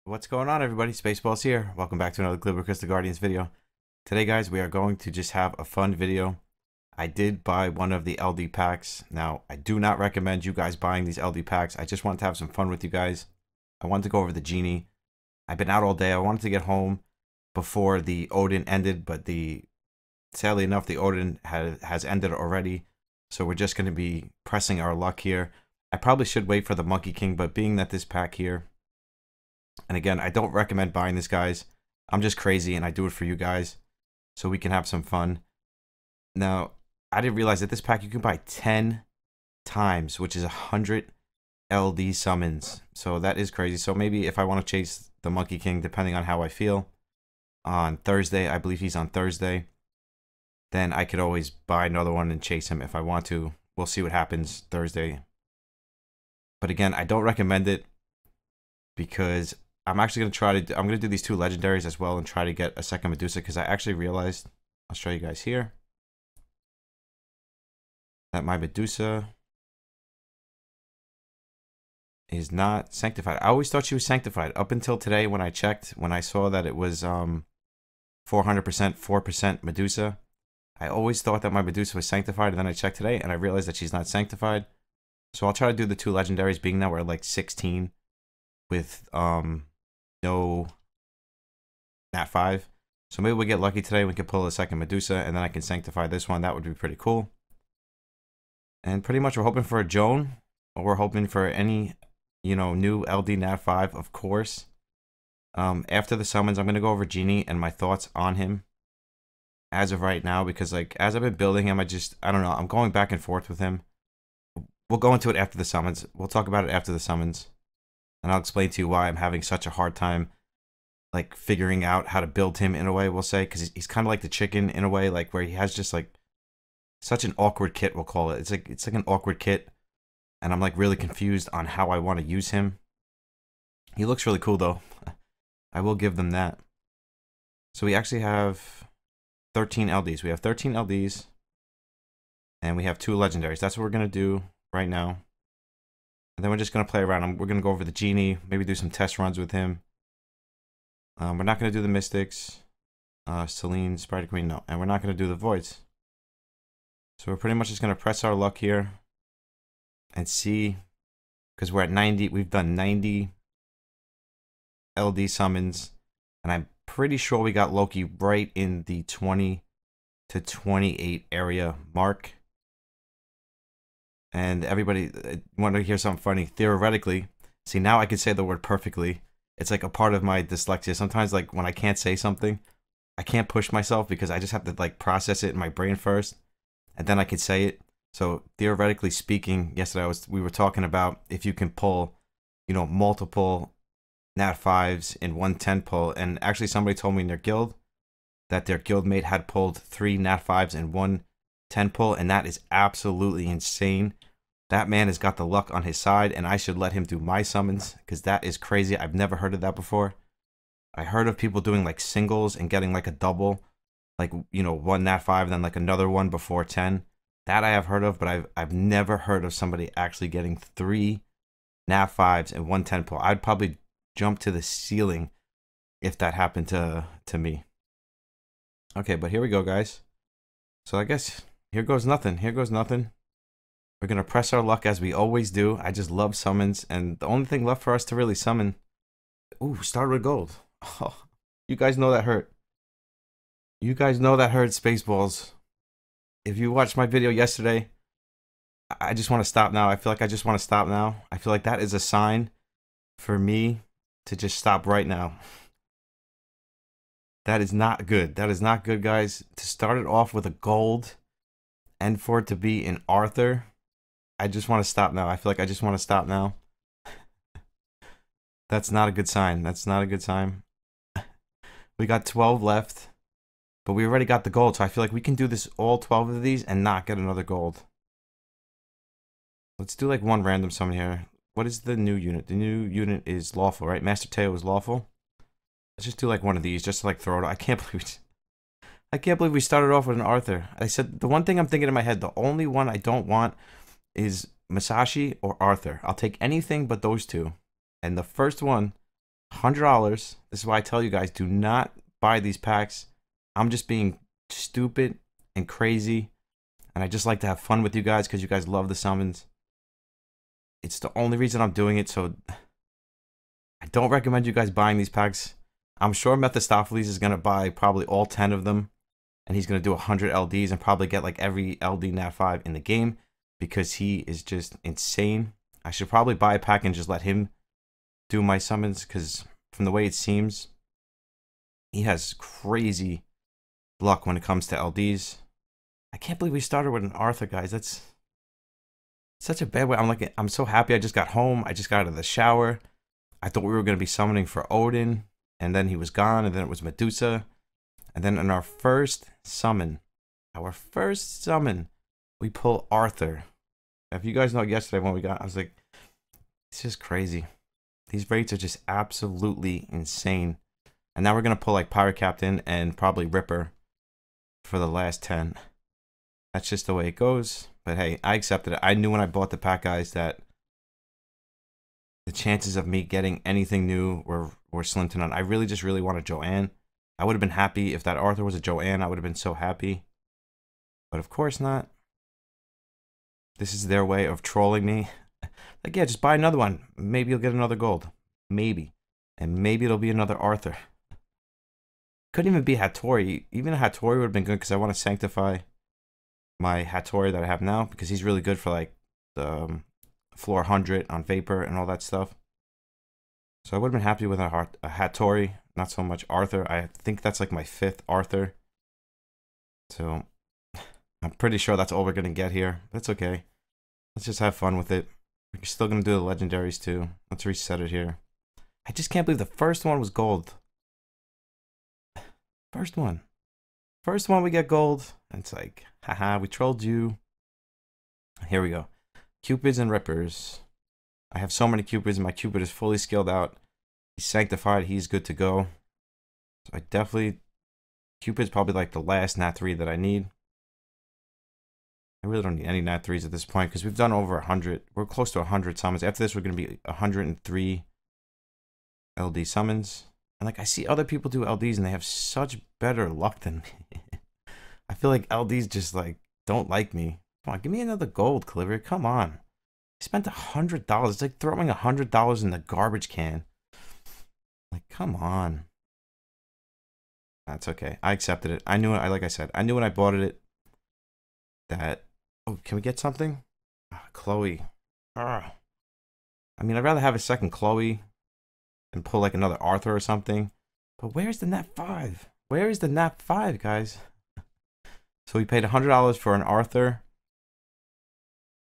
What's going on, everybody? Spaceballs here. Welcome back to another Calibria Crystal Guardians video. Today, guys, we are going to just have a fun video. I did buy one of the LD packs. Now, I do not recommend you guys buying these LD packs. I just wanted to have some fun with you guys. I wanted to go over the genie. I've been out all day. I wanted to get home before the Odin ended, but sadly enough, the Odin has ended already. So we're just going to be pressing our luck here. I probably should wait for the Monkey King, but being that this pack here, and again, I don't recommend buying this, guys. I'm just crazy and I do it for you guys so we can have some fun. Now, I didn't realize that this pack you can buy 10 times, which is 100 LD summons. So that is crazy. So maybe if I want to chase the Monkey King, depending on how I feel, on Thursday, I believe he's on Thursday, then I could always buy another one and chase him if I want to. We'll see what happens Thursday. But again, I don't recommend it because I'm actually going to I'm going to do these two legendaries as well and try to get a second Medusa, because I actually realized, I'll show you guys here, that my Medusa is not sanctified. I always thought she was sanctified up until today when I checked, when I saw that it was 400%, 4% Medusa. I always thought that my Medusa was sanctified, and then I checked today and I realized that she's not sanctified. So I'll try to do the two legendaries, being that we're like 16 with no Nat 5. So maybe we get lucky today. We can pull a second Medusa and then I can sanctify this one. That would be pretty cool. And pretty much we're hoping for a Joan, or we're hoping for any, new LD Nat 5, of course. After the summons, I'm going to go over Genie and my thoughts on him as of right now, because as I've been building him, I don't know, I'm going back and forth with him. We'll go into it after the summons. We'll talk about it after the summons. And I'll explain to you why I'm having such a hard time, figuring out how to build him in a way, we'll say. Because he's kind of like the chicken in a way, where he has just, such an awkward kit, we'll call it. It's like an awkward kit. And I'm, really confused on how I want to use him. He looks really cool, though. I will give them that. So we actually have 13 LDs. We have 13 LDs. And we have 2 legendaries. That's what we're going to do right now. And then we're just going to play around. We're going to go over the Genie, maybe do some test runs with him. We're not going to do the Mystics, Celine, Spider Queen, no. And we're not going to do the Voids. So we're pretty much just going to press our luck here and see, because we're at 90. We've done 90 LD summons. And I'm pretty sure we got Loki right in the 20 to 28 area mark. And everybody want to hear something funny. Theoretically, see, now I can say the word perfectly. It's like a part of my dyslexia. Sometimes, when I can't say something, I can't push myself because I just have to process it in my brain first, and then I can say it. So theoretically speaking, yesterday we were talking about if you can pull, multiple Nat 5s in one 10 pull, and actually somebody told me in their guild that their guildmate had pulled 3 Nat 5s in one 10 pull, and that is absolutely insane. That man has got the luck on his side, and I should let him do my summons, because that is crazy. I've never heard of that before. I heard of people doing singles and getting a double, one Nat 5 and then another one before 10. That I have heard of, but I've never heard of somebody actually getting 3 Nat 5s in one 10 pull. I'd probably jump to the ceiling if that happened to me. Okay, but here we go, guys. So I guess here goes nothing. Here goes nothing. We're going to press our luck as we always do. I just love summons. And the only thing left for us to really summon... Ooh, started with gold. Oh, you guys know that hurt. You guys know that hurt, Spaceballs. If you watched my video yesterday, I just want to stop now. I feel like I just want to stop now. I feel like that is a sign for me to just stop right now. That is not good. That is not good, guys. To start it off with a gold and for it to be an Arthur... I just want to stop now. I feel like I just want to stop now. That's not a good sign. That's not a good sign. We got 12 left, but we already got the gold, so I feel like we can do this all 12 of these and not get another gold. Let's do one random summon here. What is the new unit? The new unit is lawful, right? Master Teo is lawful. Let's just do one of these just to throw it out. I can't believe we started off with an Arthur. I said the one thing I'm thinking in my head, the only one I don't want is Masashi or Arthur. I'll take anything but those two. And the first one $100. This is why I tell you guys, do not buy these packs. I'm just being stupid and crazy, and I just like to have fun with you guys because you guys love the summons. It's the only reason I'm doing it, so I don't recommend you guys buying these packs. I'm sure Mephistopheles is going to buy probably all 10 of them, and he's going to do 100 LDs and probably get like every LD Nat 5 in the game because he is just insane. I should probably buy a pack and just let him do my summons because from the way it seems, he has crazy luck when it comes to LDs. I can't believe we started with an Arthur, guys. That's such a bad way. I'm so happy I just got home. I just got out of the shower. I thought we were going to be summoning for Odin, and then he was gone, and then it was Medusa. And then in our first summon, we pull Arthur. If you guys know yesterday when we got, I was like, it's just crazy. These rates are just absolutely insane. And now we're going to pull like Pirate Captain and probably Ripper for the last 10. That's just the way it goes. But hey, I accepted it. I knew when I bought the pack, guys, that the chances of me getting anything new were slim to none. I really want a Joanne. I would have been happy if that Arthur was a Joanne. I would have been so happy. But of course not. This is their way of trolling me. Like, yeah, just buy another one. Maybe you'll get another gold. Maybe. And maybe it'll be another Arthur. Couldn't even be Hattori. Even a Hattori would have been good because I want to sanctify my Hattori that I have now because he's really good for like the floor 100 on Vapor and all that stuff. So I would have been happy with a Hattori, not so much Arthur. I think that's like my 5th Arthur. So I'm pretty sure that's all we're going to get here. That's okay. Let's just have fun with it. We're still going to do the legendaries too. Let's reset it here. I just can't believe the first one was gold. First one we get gold. And it's like, haha, we trolled you. Here we go. Cupids and Rippers. I have so many Cupids and my Cupid is fully skilled out. He's sanctified. He's good to go. So I definitely... Cupid's probably like the last Nat 3 that I need. I really don't need any Nat 3s at this point because we've done over 100. We're close to 100 summons. After this, we're going to be 103 LD summons. And like I see other people do LDs and they have such better luck than me. I feel like LDs just like don't like me. Come on, give me another gold, Calibria. Come on. I spent $100. It's like throwing $100 in the garbage can. Like, come on. That's okay. I accepted it. I knew it. Like I said, I knew when I bought it that. Oh, can we get something? Chloe. I mean, I'd rather have a second Chloe and pull like another Arthur or something. But where's the Nat 5? Where is the Nat 5, guys? So we paid $100 for an Arthur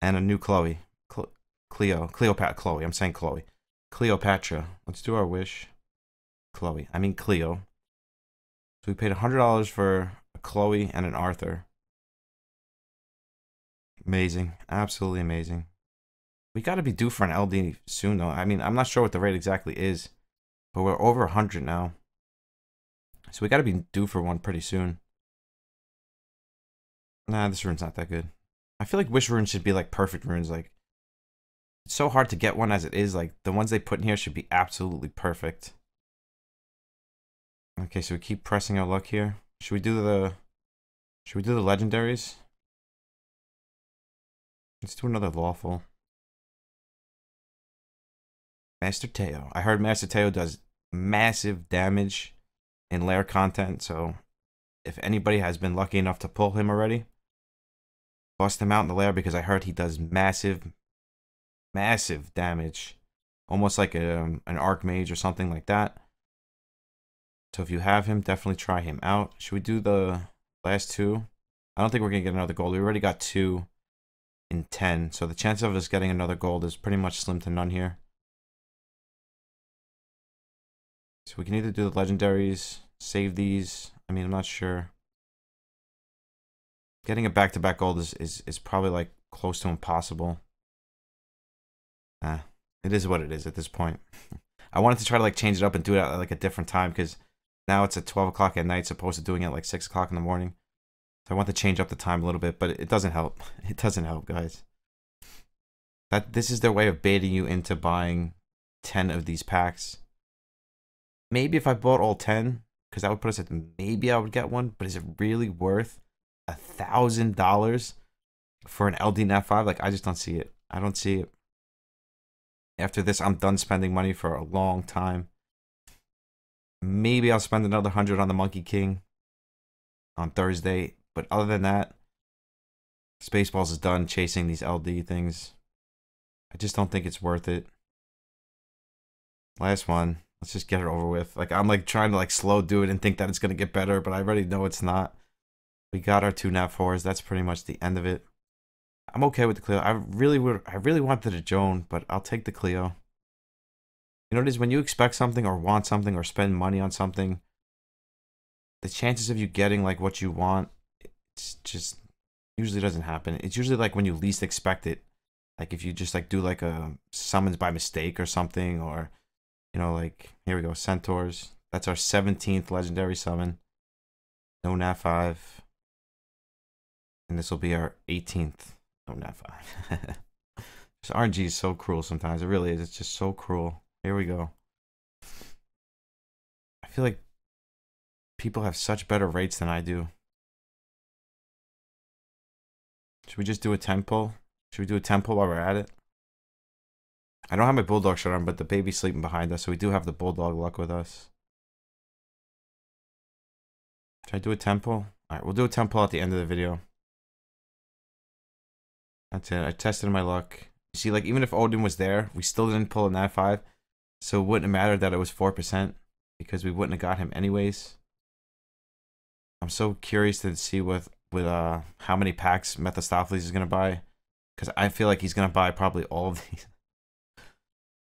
and a new Chloe. Cleopatra. Chloe. I'm saying Chloe. Cleopatra. Let's do our wish. Chloe. I mean Cleo. So we paid $100 for a Chloe and an Arthur. Amazing. Absolutely amazing. We got to be due for an LD soon, though. I mean, I'm not sure what the rate exactly is, but we're over 100 now. So we got to be due for one pretty soon. Nah, this rune's not that good. I feel like wish runes should be like perfect runes. Like, it's so hard to get one as it is. Like, the ones they put in here should be absolutely perfect. Okay, so we keep pressing our luck here. Should we do the legendaries? Let's do another lawful. Master Teo. I heard Master Teo does massive damage in lair content, so if anybody has been lucky enough to pull him already, bust him out in the lair because I heard he does massive damage. Almost like an Archmage or something like that. So if you have him, definitely try him out. Should we do the last 2? I don't think we're going to get another gold. We already got 2 in 10. So the chance of us getting another gold is pretty much slim to none here. So we can either do the legendaries, save these. I mean, I'm not sure. Getting a back-to-back gold is probably like close to impossible. It is what it is at this point. I wanted to try to like change it up and do it at like a different time because now it's at 12 o'clock at night, opposed to doing it at like 6 o'clock in the morning. So I want to change up the time a little bit, but it doesn't help. It doesn't help, guys. This is their way of baiting you into buying 10 of these packs. Maybe if I bought all 10, because that would put us at maybe I would get one, but is it really worth $1,000 for an LD Nat 5? Like, I just don't see it. I don't see it. After this, I'm done spending money for a long time. Maybe I'll spend another 100 on the Monkey King on Thursday. But other than that, Spaceballs is done chasing these LD things. I just don't think it's worth it. Last one. Let's just get it over with. Like, I'm like trying to like slow do it and think that it's going to get better, but I already know it's not. We got our 2 Nat 4s. That's pretty much the end of it. I'm okay with the Cleo. I really wanted a Joan, but I'll take the Cleo. You know what it is? When you expect something or want something or spend money on something, the chances of you getting like what you want, it's just usually doesn't happen. It's usually like when you least expect it. Like if you just like do like a summons by mistake or something, or you know, like here we go, Centaurs. That's our 17th legendary summon. No Nat 5. And this will be our 18th. No Nat 5. This RNG is so cruel sometimes. It really is. It's just so cruel. Here we go. I feel like people have such better rates than I do. Should we just do a 10 pull? Should we do a 10 pull while we're at it? I don't have my Bulldog shirt on, but the baby's sleeping behind us, so we do have the Bulldog luck with us. Should I do a 10 pull? Alright, we'll do a 10 pull at the end of the video. That's it. I tested my luck. You see, like, even if Odin was there, we still didn't pull a Nat 5. So it wouldn't have mattered that it was 4%, because we wouldn't have got him anyways. I'm so curious to see with how many packs Mephistopheles is going to buy. Because I feel like he's going to buy probably all of these.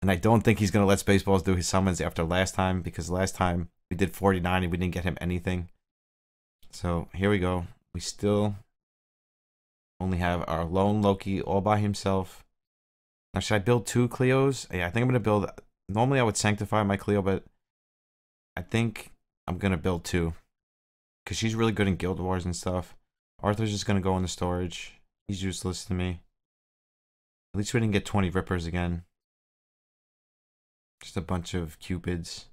And I don't think he's going to let Spaceballs do his summons after last time. Because last time we did 49 and we didn't get him anything. So here we go. We still only have our lone Loki all by himself. Now should I build 2 Cleos? Yeah, I think I'm going to build... Normally I would sanctify my Cleo, but I think I'm going to build 2. Because she's really good in Guild Wars and stuff. Arthur's just going to go in the storage. He's useless to me. At least we didn't get 20 Rippers again. Just a bunch of Cupids.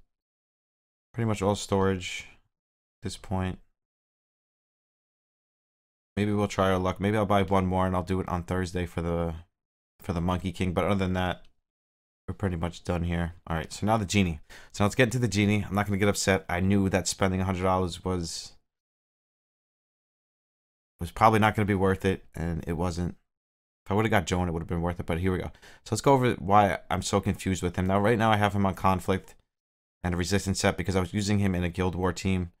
Pretty much all storage at this point. Maybe we'll try our luck. Maybe I'll buy one more and I'll do it on Thursday for the Monkey King. But other than that, we're pretty much done here. Alright, so now the Genie. So let's get into the Genie. I'm not going to get upset. I knew that spending $100 was probably not going to be worth it, and it wasn't. If I would have got Joan, it would have been worth it, but here we go. So let's go over why I'm so confused with him. Now, right now, I have him on Conflict and a Resistance set because I was using him in a Guild War team,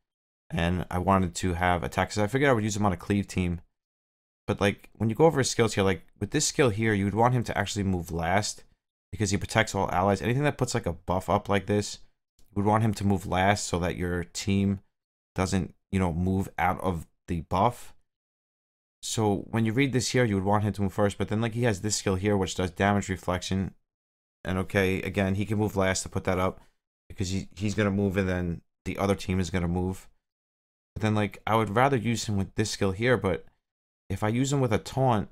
and I wanted to have attack. So I figured I would use him on a Cleave team. But, like, when you go over his skills here, like, with this skill here, you would want him to actually move last because he protects all allies. Anything that puts, like, a buff up like this, you would want him to move last so that your team doesn't, you know, move out of the buff. So when you read this here, you would want him to move first, but then like he has this skill here, which does damage reflection. And okay, again, he can move last to put that up because he's going to move and then the other team is going to move. But then like, I would rather use him with this skill here, but if I use him with a taunt,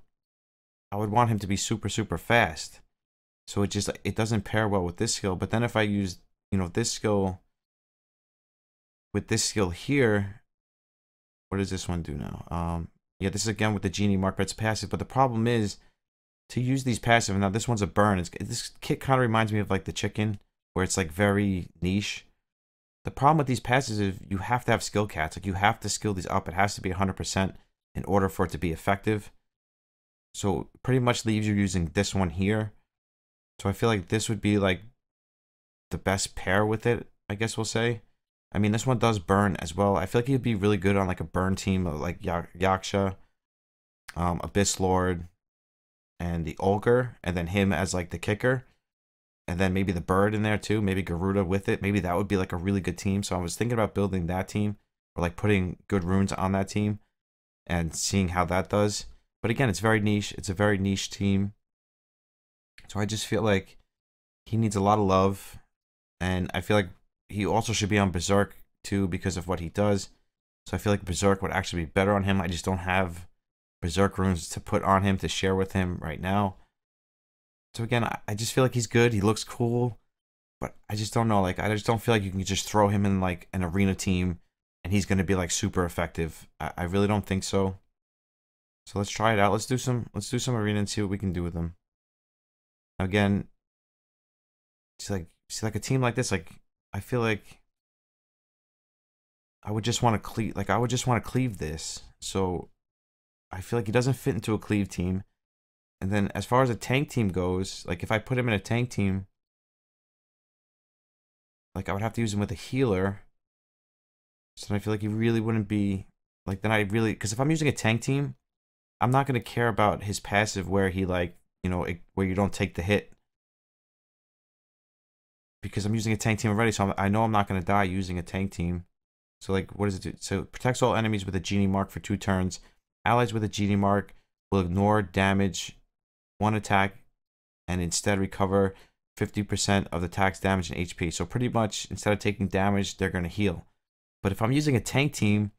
I would want him to be super, super fast. So it doesn't pair well with this skill. But then if I use, you know, this skill with this skill here, what does this one do now? Yeah, this is again with the Genie mark, but it's passive. But the problem is to use these passive. Now this one's a burn. This kit kind of reminds me of like the chicken, where it's like very niche. The problem with these passives is you have to have skill cats. Like you have to skill these up. It has to be 100% in order for it to be effective. So it pretty much leaves you using this one here. So I feel like this would be like the best pair with it, I guess we'll say. I mean, this one does burn as well. I feel like he'd be really good on like a burn team of like Yaksha, Abyss Lord, and the Ogre, and then him as like the kicker. And then maybe the bird in there too, maybe Garuda with it. Maybe that would be like a really good team. So I was thinking about building that team or like putting good runes on that team and seeing how that does. But again, it's very niche. It's a very niche team. So I just feel like he needs a lot of love. And I feel like he also should be on Berserk too because of what he does. So I feel like Berserk would actually be better on him. I just don't have Berserk runes to put on him to share with him right now. So again, I just feel like he's good. He looks cool. But I just don't know. Like, I just don't feel like you can just throw him in like an arena team and he's gonna be like super effective. I really don't think so. So let's try it out. Let's do some arena and see what we can do with him. Again, see like a team like this, like I feel like I would just want to cleave, like I would just want to cleave this. So I feel like he doesn't fit into a cleave team. And then as far as a tank team goes, like if I put him in a tank team, like I would have to use him with a healer. So I feel like he really wouldn't be like, then I really, because if I'm using a tank team, I'm not going to care about his passive where he like, you know, where you don't take the hit. Because I'm using a tank team already, so I know I'm not going to die using a tank team. So like, what does it do? So it protects all enemies with a genie mark for 2 turns. Allies with a genie mark will ignore damage 1 attack and instead recover 50% of the attack's damage and HP. So pretty much, instead of taking damage, they're going to heal. But if I'm using a tank team,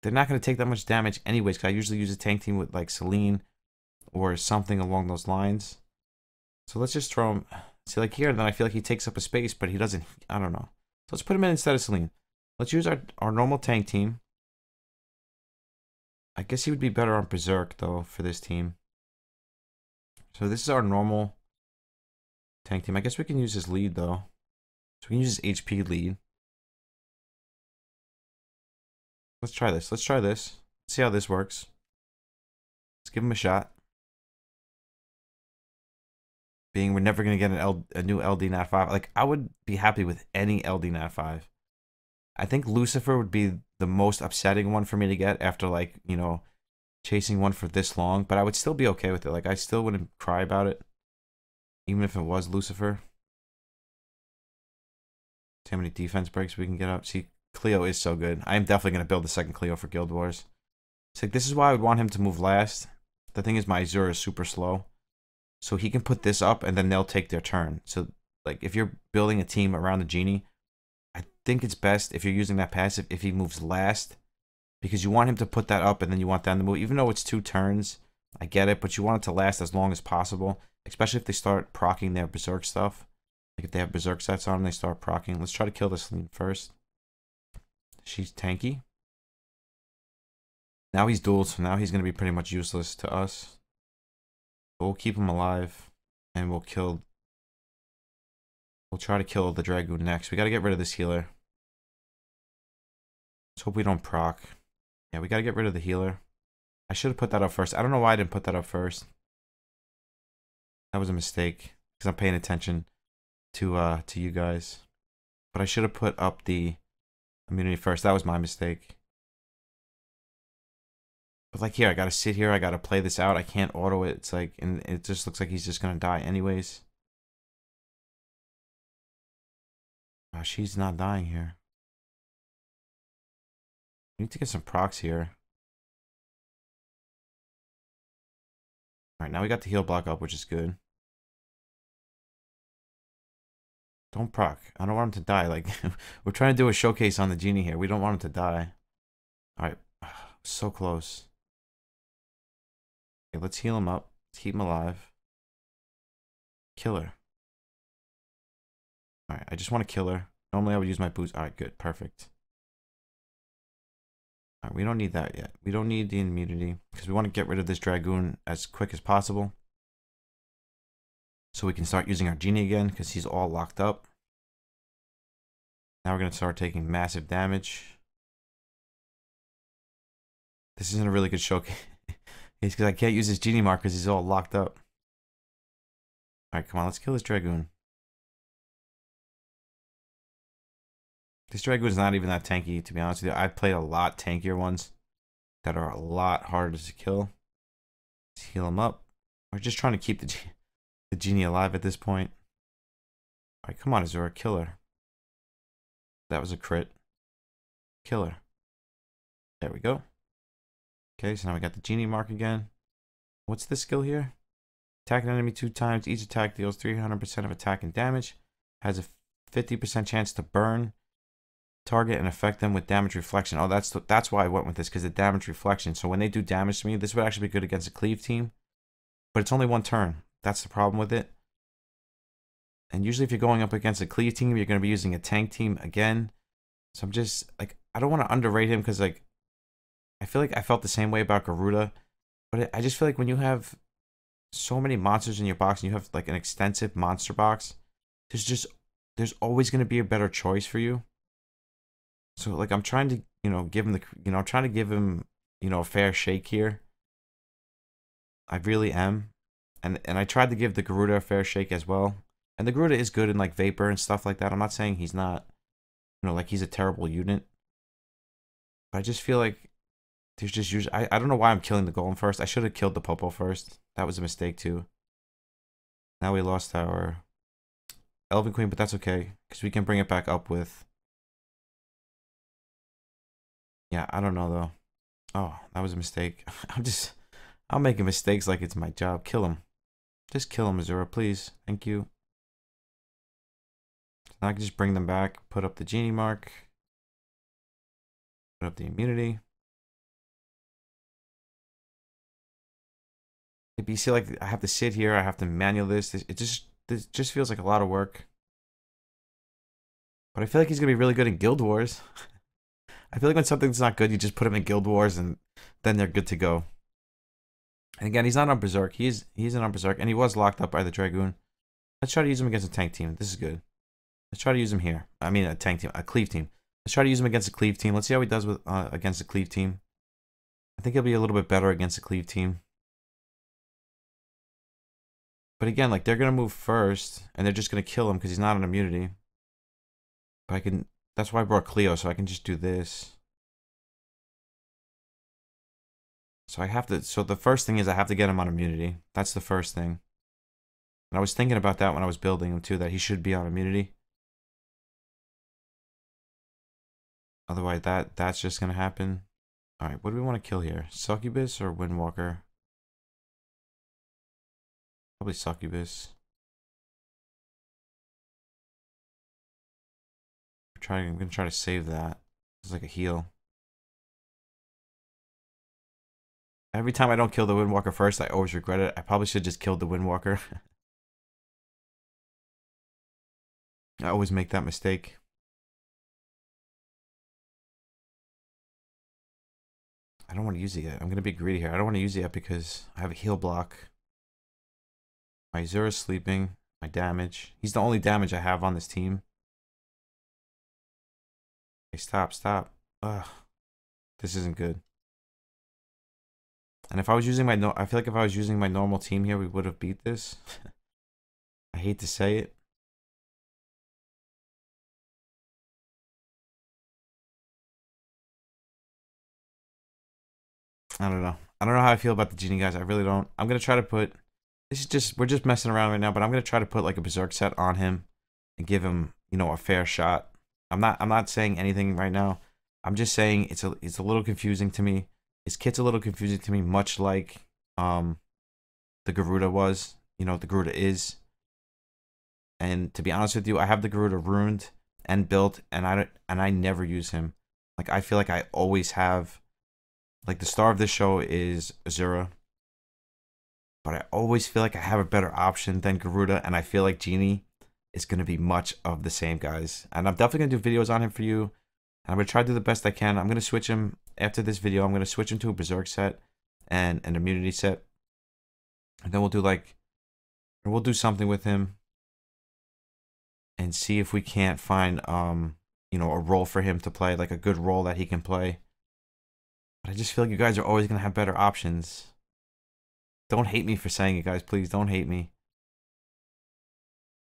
they're not going to take that much damage anyways, because I usually use a tank team with like Celine or something along those lines. So let's just throw him. See, like here, then I feel like he takes up a space, but he doesn't. I don't know. So let's put him in instead of Celine. Let's use our normal tank team. I guess he would be better on Berserk, though, for this team. So this is our normal tank team. I guess we can use his lead, though. So we can use his HP lead. Let's try this. Let's try this. See how this works. Let's give him a shot. Being we're never going to get a new LD Nat 5. Like, I would be happy with any LD Nat 5. I think Lucifer would be the most upsetting one for me to get after, like, you know, chasing one for this long. But I would still be okay with it. Like, I still wouldn't cry about it. Even if it was Lucifer. See how many defense breaks we can get up. See, Cleo is so good. I am definitely going to build the second Cleo for Guild Wars. So like, this is why I would want him to move last. The thing is, my Azura is super slow. So he can put this up and then they'll take their turn. So, like, if you're building a team around the genie, I think it's best if you're using that passive if he moves last. Because you want him to put that up and then you want them to move. Even though it's 2 turns, I get it. But you want it to last as long as possible. Especially if they start proccing their Berserk stuff. Like if they have Berserk sets on and they start proccing. Let's try to kill this Celine first. She's tanky. Now he's dueled, so now he's going to be pretty much useless to us. But we'll keep him alive. And we'll try to kill the Dragoon next. We got to get rid of this healer. Let's hope we don't proc. Yeah, we got to get rid of the healer. I should have put that up first. I don't know why I didn't put that up first. That was a mistake. Because I'm paying attention to you guys. But I should have put up the immunity first. That was my mistake. But like here, I gotta sit here. I gotta play this out. I can't auto it. It's like, and it just looks like he's just gonna die anyways. Oh, she's not dying here. We need to get some procs here. Alright, now we got the heal block up, which is good. Don't proc. I don't want him to die. Like, we're trying to do a showcase on the genie here. We don't want him to die. Alright. So close. Okay, let's heal him up. Let's keep him alive. Kill her. Alright, I just want to kill her. Normally I would use my boost. Alright, good. Perfect. Alright, we don't need that yet. We don't need the immunity. Because we want to get rid of this Dragoon as quick as possible. So we can start using our genie again. Because he's all locked up. Now we're going to start taking massive damage. This isn't a really good showcase. It's because I can't use his genie mark because he's all locked up. Alright, come on. Let's kill this Dragoon. This Dragoon is not even that tanky, to be honest with you. I've played a lot tankier ones that are a lot harder to kill. Let's heal him up. We're just trying to keep the genie alive at this point. Alright, come on, Azura. Kill her. That was a crit. Kill her. There we go. Okay, so now we got the genie mark again. What's this skill here? Attack an enemy 2 times. Each attack deals 300% of attack and damage. Has a 50% chance to burn target and affect them with damage reflection. Oh, that's why I went with this, because of damage reflection. So when they do damage to me, this would actually be good against a cleave team. But it's only 1 turn. That's the problem with it. And usually if you're going up against a cleave team, you're going to be using a tank team again. So I'm just, like, I don't want to underrate him because, like, I feel like I felt the same way about Garuda. But I just feel like when you have so many monsters in your box and you have, like, an extensive monster box, there's always going to be a better choice for you. So, like, I'm trying to, give him I'm trying to give him, a fair shake here. I really am. And I tried to give the Garuda a fair shake as well. And the Garuda is good in, like, Vapor and stuff like that. I'm not saying he's not, like, he's a terrible unit. But I just feel like there's just usually... I don't know why I'm killing the Golem first. I should have killed the Popo first. That was a mistake, too. Now we lost our Elven Queen, but that's okay. Because we can bring it back up with... Yeah, I don't know, though. Oh, that was a mistake. I'm making mistakes like it's my job. Kill him. Just kill him, Azura, please. Thank you. Now I can just bring them back. Put up the genie mark. Put up the immunity. If you see, like, I have to sit here. I have to manual this. It just feels like a lot of work. But I feel like he's going to be really good in Guild Wars. I feel like when something's not good, you just put him in Guild Wars and then they're good to go. And again, he's not on Berserk. He's not on Berserk, and he was locked up by the Dragoon. Let's try to use him against a tank team. This is good. Let's try to use him here. I mean, a tank team, a cleave team. Let's try to use him against a cleave team. Let's see how he does with against a cleave team. I think he'll be a little bit better against a cleave team. But again, like, they're gonna move first, and they're just gonna kill him because he's not on immunity. But I can. That's why I brought Cleo, so I can just do this. So I have to, so the first thing is I have to get him on immunity. That's the first thing. And I was thinking about that when I was building him too, that he should be on immunity. Otherwise that's just gonna happen. Alright, what do we want to kill here? Succubus or Windwalker? Probably Succubus. I'm gonna try to save that. It's like a heal. Every time I don't kill the Windwalker first, I always regret it. I probably should have just killed the Windwalker. I always make that mistake. I don't want to use it yet. I'm going to be greedy here. I don't want to use it yet because I have a heal block. My Azura's sleeping. My damage. He's the only damage I have on this team. Okay, stop. Ugh. This isn't good. And if I was using I feel like if I was using my normal team here, we would have beat this. I hate to say it. I don't know. I don't know how I feel about the genie, guys. I really don't. I'm gonna try to put. We're just messing around right now, but I'm gonna try to put like a Berserk set on him and give him, a fair shot. I'm not saying anything right now. I'm just saying it's a little confusing to me. His kit's a little confusing to me, much like the Garuda was. The Garuda is. And to be honest with you, I have the Garuda runed and built, and I never use him. Like, I feel like I always have. Like, the star of this show is Azura. But I always feel like I have a better option than Garuda, and I feel like Genie is going to be much of the same, guys. And I'm definitely going to do videos on him for you. And I'm going to try to do the best I can. I'm going to switch him, after this video, I'm going to switch him to a Berserk set and an immunity set. And then we'll do something with him. And see if we can't find, a role for him to play, like a good role that he can play. But I just feel like you guys are always going to have better options. Don't hate me for saying it, guys. Please, don't hate me.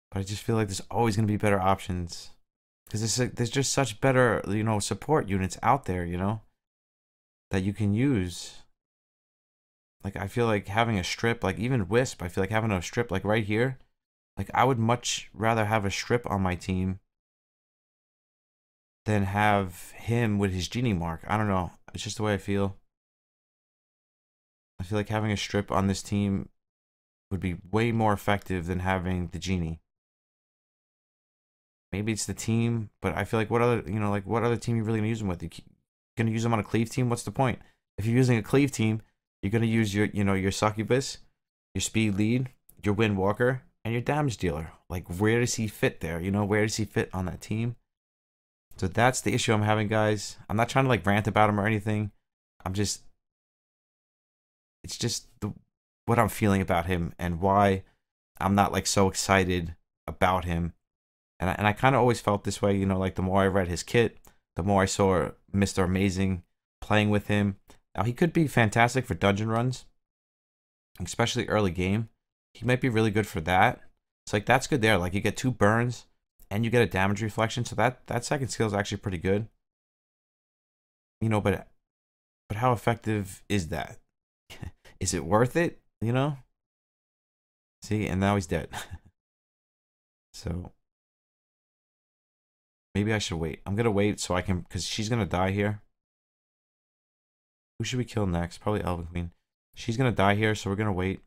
But I just feel like there's always going to be better options. Because there's just such better, support units out there, that you can use. Like, I feel like having a strip, like even Wisp, I feel like having a strip, like right here. Like, I would much rather have a strip on my team than have him with his genie mark. I don't know. It's just the way I feel. I feel like having a strip on this team would be way more effective than having the genie. Maybe it's the team, but I feel like what other team you really gonna use him with? You gonna use him on a cleave team? What's the point? If you're using a cleave team, you're gonna use your Succubus, your speed lead, your Windwalker, and your damage dealer. Like, where does he fit there? You know, where does he fit on that team? So that's the issue I'm having, guys. I'm not trying to like rant about him or anything. It's just what I'm feeling about him and why I'm not like so excited about him. And I kind of always felt this way, you know, like the more I read his kit, the more I saw Mr. Amazing playing with him. Now, he could be fantastic for dungeon runs, especially early game. He might be really good for that. It's like, that's good there. Like, you get 2 burns and you get a damage reflection. So that second skill is actually pretty good. You know, but how effective is that? Is it worth it? You know? See, and now he's dead. So maybe I should wait. I'm gonna wait so I can, because she's gonna die here. Who should we kill next? Probably Elven Queen. She's gonna die here, so we're gonna wait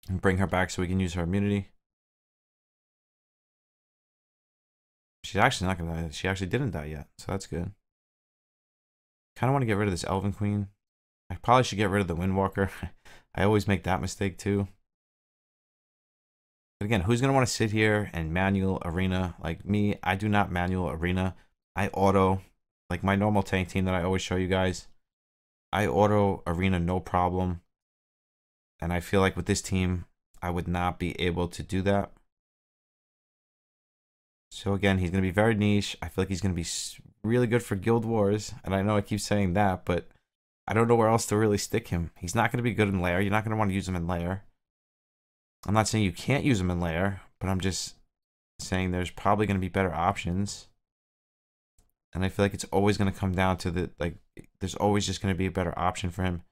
and bring her back so we can use her immunity. She's actually not gonna die. She actually didn't die yet, so that's good. Kind of want to get rid of this Elven Queen. I probably should get rid of the Windwalker. I always make that mistake too. But again, who's gonna want to sit here and manual arena? Like me, I do not manual arena. I auto, like my normal tank team that I always show you guys. I auto arena no problem. And I feel like with this team, I would not be able to do that. So again, he's going to be very niche. I feel like he's going to be really good for Guild Wars. And I know I keep saying that, but I don't know where else to really stick him. He's not going to be good in lair. You're not going to want to use him in lair. I'm not saying you can't use him in lair, but I'm just saying there's probably going to be better options. And I feel like it's always going to come down to the, like, there's always just going to be a better option for him.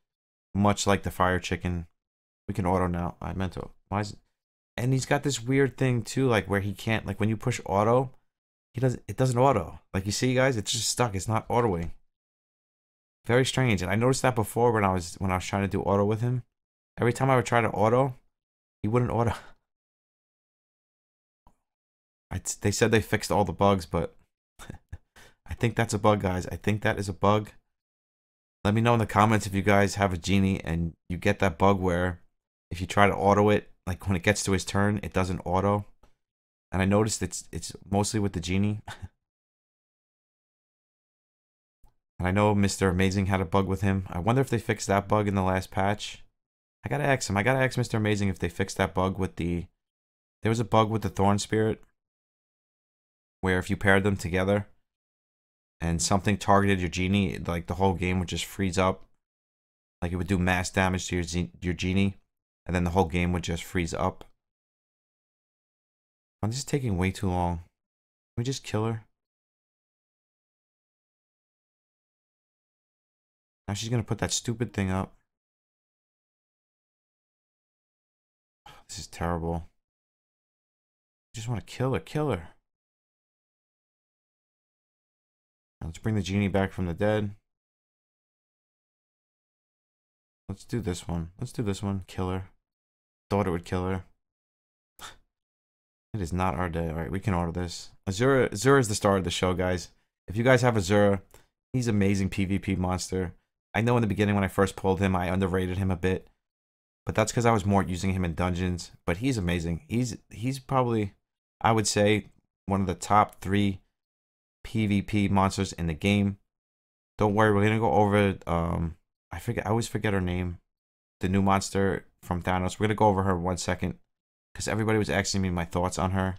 Much like the Fire Chicken. We can auto now. I meant to. Why is it? And he's got this weird thing too, like where he can't, like when you push auto, it doesn't auto. Like you see guys, it's just stuck. It's not autoing. Very strange. And I noticed that before when I was trying to do auto with him. Every time I would try to auto, he wouldn't auto. They said they fixed all the bugs, but I think that's a bug, guys. I think that is a bug. Let me know in the comments if you guys have a genie and you get that bug where if you try to auto it, like when it gets to his turn, it doesn't auto. And I noticed it's mostly with the genie. And I know Mr. Amazing had a bug with him. I wonder if they fixed that bug in the last patch. I gotta ask him. I gotta ask Mr. Amazing if they fixed that bug with the... There was a bug with the Thorn Spirit where if you paired them together and something targeted your genie, like the whole game would just freeze up. Like it would do mass damage to your genie. And then the whole game would just freeze up. Oh, this is taking way too long. Can we just kill her? Now she's gonna put that stupid thing up. This is terrible. I just want to kill her. Kill her. Now let's bring the genie back from the dead. Let's do this one. Let's do this one. Kill her. Thought it would kill her. It is not our day. Alright, we can order this. Azura is the star of the show, guys. If you guys have Azura, he's an amazing PvP monster. I know in the beginning when I first pulled him, I underrated him a bit. But that's because I was more using him in dungeons. But he's amazing. He's probably, I would say, one of the top 3 PvP monsters in the game. Don't worry, we're gonna go over I always forget her name. The new monster from Thanos. We're gonna go over her in 1 second. Because everybody was asking me my thoughts on her.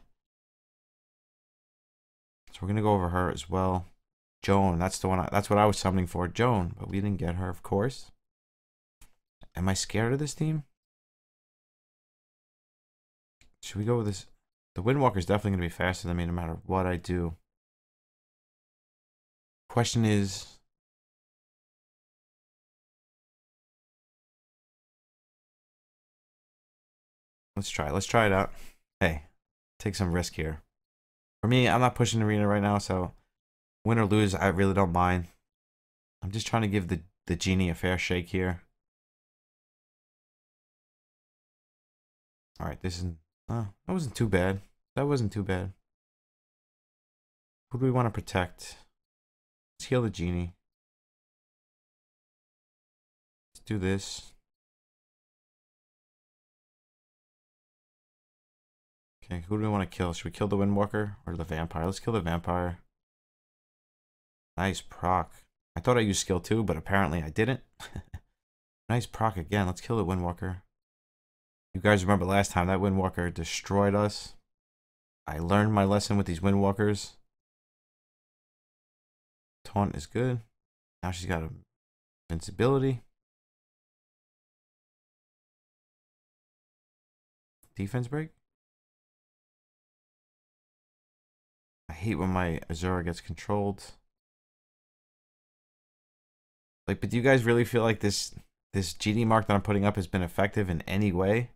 So we're gonna go over her as well. Joan, that's the one. That's what I was summoning for, Joan. But we didn't get her, of course. Am I scared of this team? Should we go with this? The Windwalker is definitely gonna be faster than me, no matter what I do. Question is, let's try it out. Hey, take some risk here. For me, I'm not pushing arena right now, so win or lose, I really don't mind. I'm just trying to give the genie a fair shake here. All right, this is that wasn't too bad. That wasn't too bad. Who do we want to protect? Let's heal the genie. Let's do this. Okay, who do we want to kill? Should we kill the Windwalker or the Vampire? Let's kill the Vampire. Nice proc. I thought I used skill 2, but apparently I didn't. Nice proc again. Let's kill the Windwalker. You guys remember last time that Windwalker destroyed us. I learned my lesson with these Windwalkers. Taunt is good. Now she's got invincibility. Defense break. I hate when my Azura gets controlled. Like, but do you guys really feel like this genie mark that I'm putting up has been effective in any way?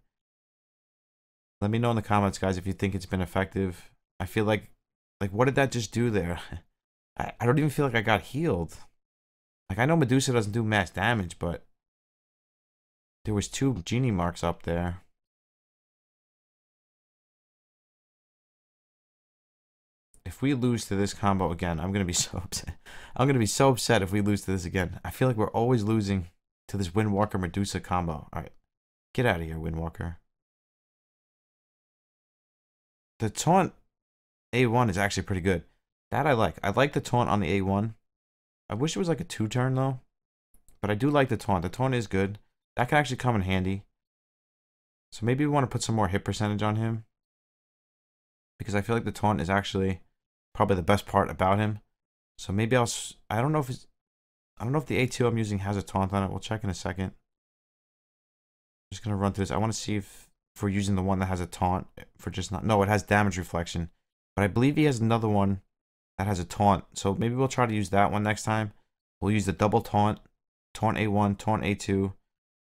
Let me know in the comments, guys, if you think it's been effective. I feel like what did that just do there? I don't even feel like I got healed. Like, I know Medusa doesn't do max damage, but there was 2 genie marks up there. If we lose to this combo again, I'm going to be so upset. I'm going to be so upset if we lose to this again. I feel like we're always losing to this Windwalker Medusa combo. All right. Get out of here, Windwalker. The taunt A1 is actually pretty good. That I like. I like the taunt on the A1. I wish it was like a 2-turn though. But I do like the taunt. The taunt is good. That can actually come in handy. So maybe we want to put some more hit percentage on him. Because I feel like the taunt is actually probably the best part about him. So maybe I don't know if the A2 I'm using has a taunt on it. We'll check in a second. I'm just gonna run through this. I want to see if we're using the one that has a taunt for just not. No, it has damage reflection. But I believe he has another one that has a taunt. So maybe we'll try to use that one next time. We'll use the double taunt A1, taunt A2,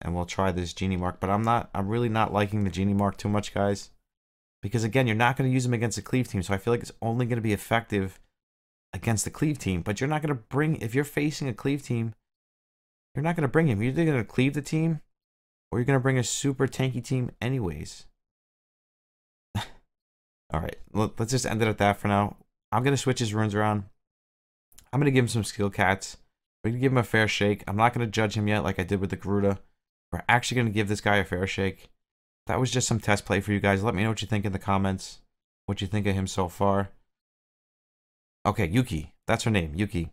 and we'll try this genie mark. But I'm really not liking the genie mark too much, guys. Because again, you're not going to use him against a cleave team. So I feel like it's only going to be effective against the cleave team. But you're not going to bring, if you're facing a cleave team, you're not going to bring him. You're either going to cleave the team or you're going to bring a super tanky team anyways. All right, let's just end it at that for now. I'm going to switch his runes around. I'm going to give him some skill cats. We're going to give him a fair shake. I'm not going to judge him yet like I did with the Garuda. We're actually going to give this guy a fair shake. That was just some test play for you guys. Let me know what you think in the comments. What you think of him so far. Okay, Yuki. That's her name, Yuki.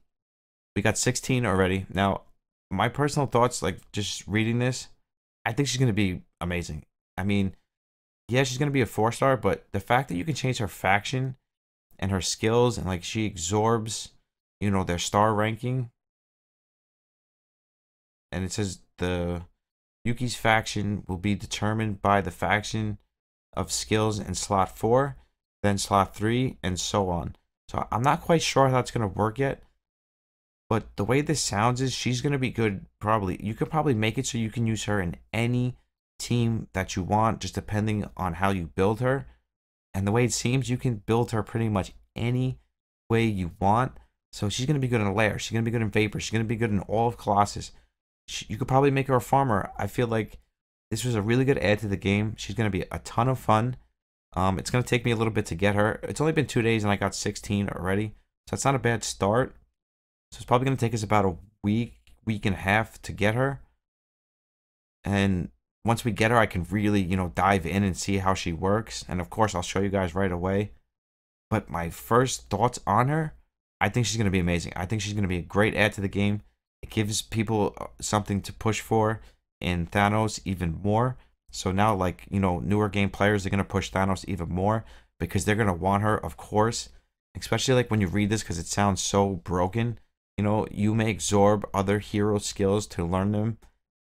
We got 16 already. Now, my personal thoughts, like just reading this, I think she's going to be amazing. I mean, yeah, she's going to be a 4-star, but the fact that you can change her faction and her skills and like she absorbs, you know, their star ranking. And it says the Yuki's faction will be determined by the faction of skills in slot 4, then slot 3, and so on. So I'm not quite sure how that's going to work yet. But the way this sounds is she's going to be good probably. You could probably make it so you can use her in any team that you want, just depending on how you build her. And the way it seems, you can build her pretty much any way you want. So she's going to be good in a lair. She's going to be good in Vapor. She's going to be good in all of Colossus. You could probably make her a farmer. I feel like this was a really good add to the game. She's going to be a ton of fun. It's going to take me a little bit to get her. It's only been 2 days and I got 16 already. So it's not a bad start. So it's probably going to take us about a week and a half to get her. And once we get her, I can really, you know, dive in and see how she works. And of course, I'll show you guys right away. But my first thoughts on her, I think she's going to be amazing. I think she's going to be a great add to the game. It gives people something to push for in Thanos even more. So now, like, you know, newer game players are going to push Thanos even more because they're going to want her, of course. Especially like when you read this because it sounds so broken. You know, you may absorb other hero skills to learn them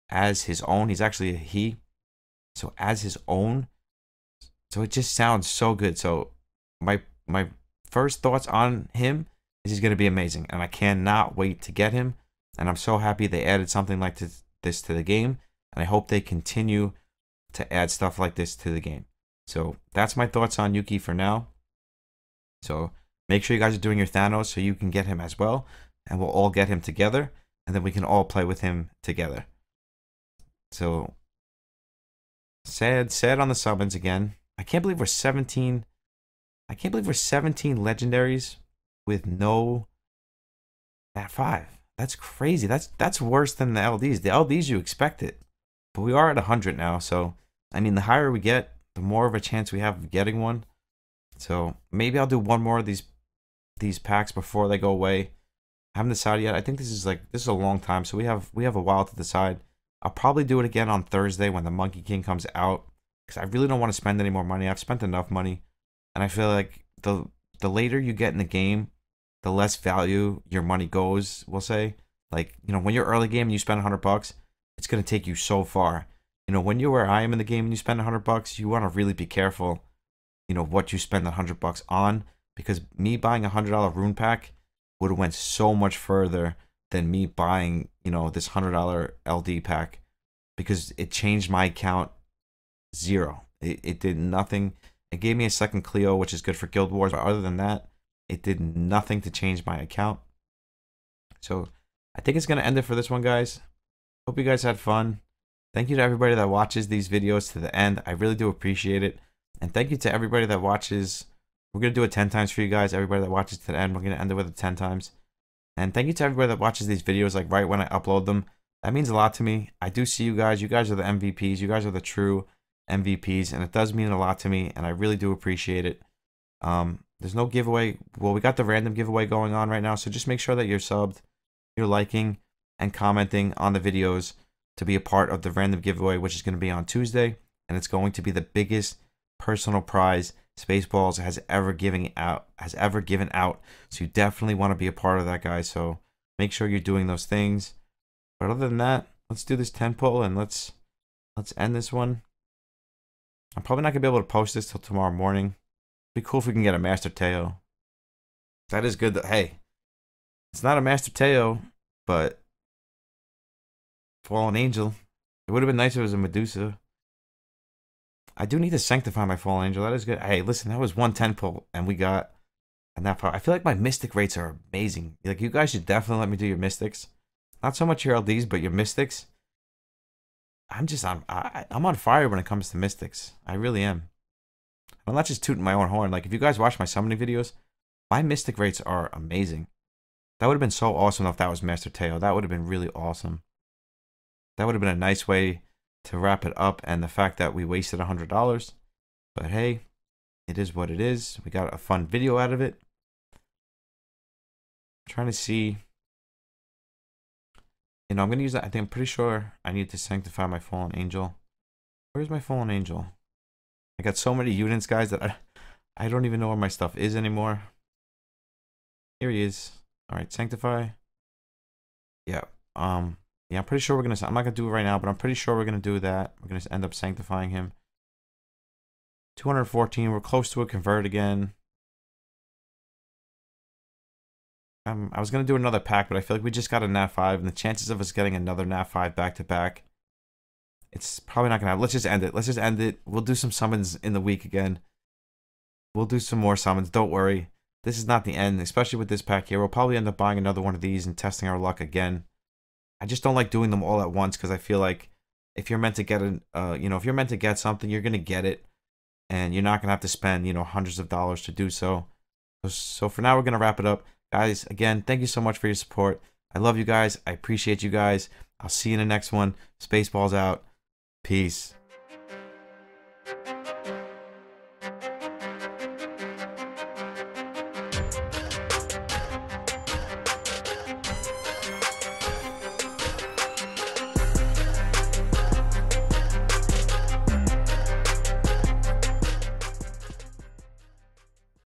as his own. He's actually a he. So as his own. So it just sounds so good. So my first thoughts on him is he's going to be amazing. And I cannot wait to get him. And I'm so happy they added something like this to the game. And I hope they continue to add stuff like this to the game. So that's my thoughts on Yuki for now. So make sure you guys are doing your Thanos so you can get him as well. And we'll all get him together. And then we can all play with him together. So sad on the summons again. I can't believe we're 17. I can't believe we're 17 legendaries with no Nat 5. That's crazy. That's worse than the LDs. The LDs you expect it. But we are at 100 now, so I mean the higher we get, the more of a chance we have of getting one. So maybe I'll do one more of these packs before they go away. I haven't decided yet. I think this is a long time, so we have a while to decide. I'll probably do it again on Thursday when the Monkey King comes out, because I really don't want to spend any more money. I've spent enough money, and I feel like the later you get in the game, the less value your money goes. We'll say, like, you know, when you're early game and you spend $100, it's gonna take you so far. You know, when you're where I am in the game and you spend $100, you want to really be careful, you know, what you spend $100 on, because me buying a $100 rune pack would have went so much further than me buying, you know, this $100 LD pack, because it changed my account zero. It did nothing. It gave me a second Clio, which is good for Guild Wars, but other than that, it did nothing to change my account. So I think it's gonna end it for this one, guys. Hope you guys had fun. Thank you to everybody that watches these videos to the end. I really do appreciate it. And thank you to everybody that watches. We're going to do it 10 times for you guys. Everybody that watches to the end, we're going to end it with it 10 times. And thank you to everybody that watches these videos like right when I upload them. That means a lot to me. I do see you guys. You guys are the MVPs. You guys are the true MVPs. And it does mean a lot to me. And I really do appreciate it. There's no giveaway. Well, we got the random giveaway going on right now. So just make sure that you're subbed, you're liking, and commenting on the videos to be a part of the random giveaway, which is going to be on Tuesday, and it's going to be the biggest personal prize Spaceballs has ever given out. So you definitely want to be a part of that, guys. So make sure you're doing those things. But other than that, let's do this 10 pull and let's end this one. I'm probably not gonna be able to post this till tomorrow morning. It'd be cool if we can get a Master Teo. That is good. Hey, it's not a Master Teo, but Fallen Angel. It would have been nice if it was a Medusa. I do need to sanctify my Fallen Angel. That is good. Hey, listen, that was 110 pull, and we got that part. I feel like my Mystic rates are amazing. Like, you guys should definitely let me do your Mystics. Not so much your LDs, but your Mystics. I'm on fire when it comes to Mystics. I really am. I'm not just tooting my own horn. Like, if you guys watch my summoning videos, my Mystic rates are amazing. That would have been so awesome if that was Master Teo. That would have been really awesome. That would have been a nice way to wrap it up, and the fact that we wasted $100. But hey, it is what it is. We got a fun video out of it. I'm trying to see. You know, I'm going to use that. I think I'm pretty sure I need to sanctify my Fallen Angel. Where's my Fallen Angel? I got so many units, guys, that I don't even know where my stuff is anymore. Here he is. All right, sanctify. Yeah. Yeah, I'm pretty sure we're going to... I'm not going to do it right now, but I'm pretty sure we're going to do that. We're going to end up sanctifying him. 214. We're close to a convert again. I was going to do another pack, but I feel like we just got a Nat 5, and the chances of us getting another Nat 5 back-to-back, it's probably not going to happen. Let's just end it. Let's just end it. We'll do some summons in the week again. We'll do some more summons. Don't worry. This is not the end, especially with this pack here. We'll probably end up buying another one of these and testing our luck again. I just don't like doing them all at once, because I feel like if you're meant to get if you're meant to get something, you're gonna get it, and you're not gonna have to spend, hundreds of dollars to do so. So for now, we're gonna wrap it up, guys. Again, thank you so much for your support. I love you guys. I appreciate you guys. I'll see you in the next one. Spaceballs out. Peace.